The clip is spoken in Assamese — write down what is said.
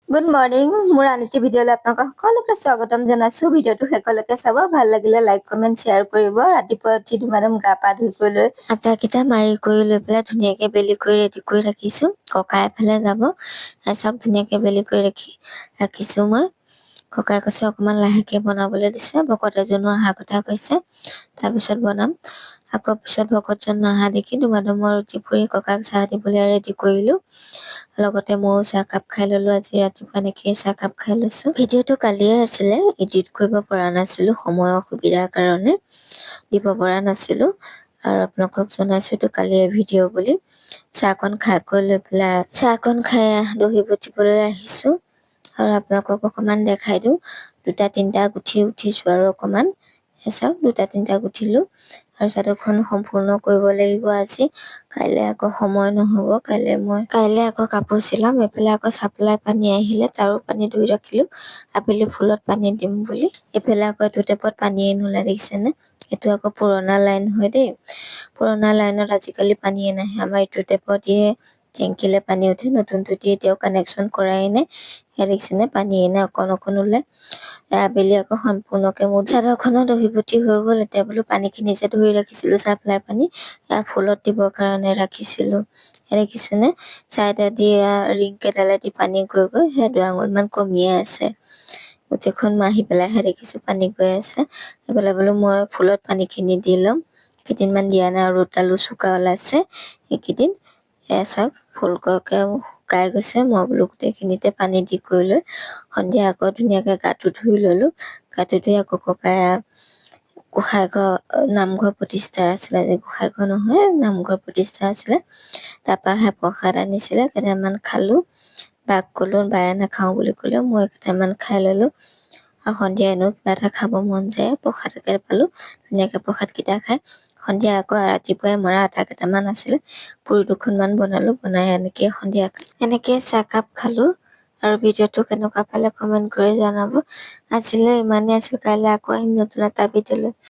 গুড মৰ্ণিং মোৰ আনিতি ভিডিঅ'লৈ আপোনালোকক সকলোকে স্বাগতম জনাইছোঁ। ভিডিঅ'টো শেষলৈকে চাব, ভাল লাগিলে লাইক কমেণ্ট শ্বেয়াৰ কৰিব। ৰাতিপুৱা উঠি ধুমাধুম গা পা ধুই কৰি লৈ আটাকেইটা মাৰি কৰি লৈ পেলাই ধুনীয়াকৈ বেলি কৰি ৰেডি কৰি ৰাখিছোঁ। ককা এফালে যাব, চাওক ধুনীয়াকৈ বেলি কৰি ৰাখিছোঁ মই। ককাই কৈছে অকণমান লাহেকৈ বনাবলৈ দিছে, ভকত এজনো অহা কথা কৈছে, তাৰপিছত বনাম। আকৌ পিছত ভকতজন নহা দেখি ধুমাধুমৰ ৰুটি পুৰি ককাক চাহ দিবলৈ ৰেডি কৰিলোঁ। লগতে ময়ো চাহকাপ খাই ল'লোঁ। আজি ৰাতিপুৱা এনেকৈ চাহকাপ খাই লৈছোঁ। ভিডিঅ'টো কালিয়ে আছিলে, এডিট কৰিব পৰা নাছিলোঁ, সময়ৰ অসুবিধাৰ কাৰণে দিব পৰা নাছিলোঁ। আৰু আপোনালোকক জনাইছোঁ এইটো কালিয়ে ভিডিঅ' বুলি। চাহকণ খাই কৰি লৈ পেলাই চাহকণ খাই দহি বটিবলৈ আহিছোঁ। আৰু আপোনালোকক অকণমান দেখাই দিওঁ, 2-3টা গুঠি উঠিছোঁ আৰু অকণমান চাওক 2-3টা গুঠিলোঁ। আৰু চাদৰখন সম্পূৰ্ণ কৰিব লাগিব আজি, কাইলৈ আকৌ সময় নহ'ব। কাইলৈ আকৌ কাপোৰ চিলাম। এইফালে আকৌ চাপ্লাই পানী আহিলে, তাৰো পানী ধুই ৰাখিলোঁ, আবেলি ফুলত পানী দিম বুলি। এইফালে আকৌ এইটো টেপত পানীয়ে নোলাই দেখিছেনে। এইটো আকৌ পুৰণা লাইন হয় দেই, পুৰণা লাইনত আজিকালি পানীয়ে নাহে। আমাৰ এইটো টেপত দিয়ে টেংকিলৈ পানী উঠে, নতুনটো দিয়ে এতিয়াও কানেকশ্যন কৰাই নাই। সেয়া দেখিছেনে পানীয়ে নাই, অকণ ওলাই। আবেলি আকৌ সম্পূৰ্ণকৈ মোৰ চাদৰখনৰ দহি বটি হৈ গ'ল। এতিয়া বোলো পানীখিনি যে ধৰি ৰাখিছিলোঁ চাপ্লাই পানী, সেয়া ফুলত দিবৰ কাৰণে ৰাখিছিলোঁ। দেখিছেনে চাইডে দিয়া ৰিং কেইডালেদি পানী গৈ সেই 2 আঙুলমান কমিয়ে আছে। গোটেইখন মাহি পেলাইহে দেখিছোঁ পানী গৈ আছে। সেইফালে বোলো মই ফুলত পানীখিনি দি ল'ম, কেইদিনমান দিয়া নাই আৰু ৰ'দডালো চোকা ওলাইছে এইকেইদিন। চাওক ফুলককে শুকাই গৈছে। মই বোলো গোটেইখিনিতে পানী দি কৰি লৈ সন্ধিয়া আকৌ ধুনীয়াকৈ গাটো ধুই ল'লোঁ। গাটো ধুই আকৌ ককাই গোঁসাইঘৰ নামঘৰ প্ৰতিষ্ঠা আছিলে, আজি গোঁসাইঘৰ নহয় নামঘৰ প্ৰতিষ্ঠা আছিলে। তাৰপৰা সেই প্ৰসাদ আনিছিলে, কেইটামান খালোঁ। বাক ক'লোঁ, বায়ে নাখাওঁ বুলি ক'লেও মই কেইটামান খাই ল'লোঁ। আৰু সন্ধিয়া এনেও কিবা এটা খাব মন যায়, প্ৰসাদকে পালোঁ, ধুনীয়াকৈ প্ৰসাদকেইটা খাই সন্ধিয়া আকৌ ৰাতিপুৱাই মৰা আটা কেইটামান আছিলে, পুৰি 2খনমান বনালোঁ, বনাই এনেকৈ চাহকাপ খালোঁ। আৰু ভিডিঅ'টো কেনেকুৱা পালে কমেণ্ট কৰি জনাব। আজিলৈ ইমানেই আছিল, কাইলৈ আকৌ আহিম নতুন এটা ভিডিঅ'লৈ।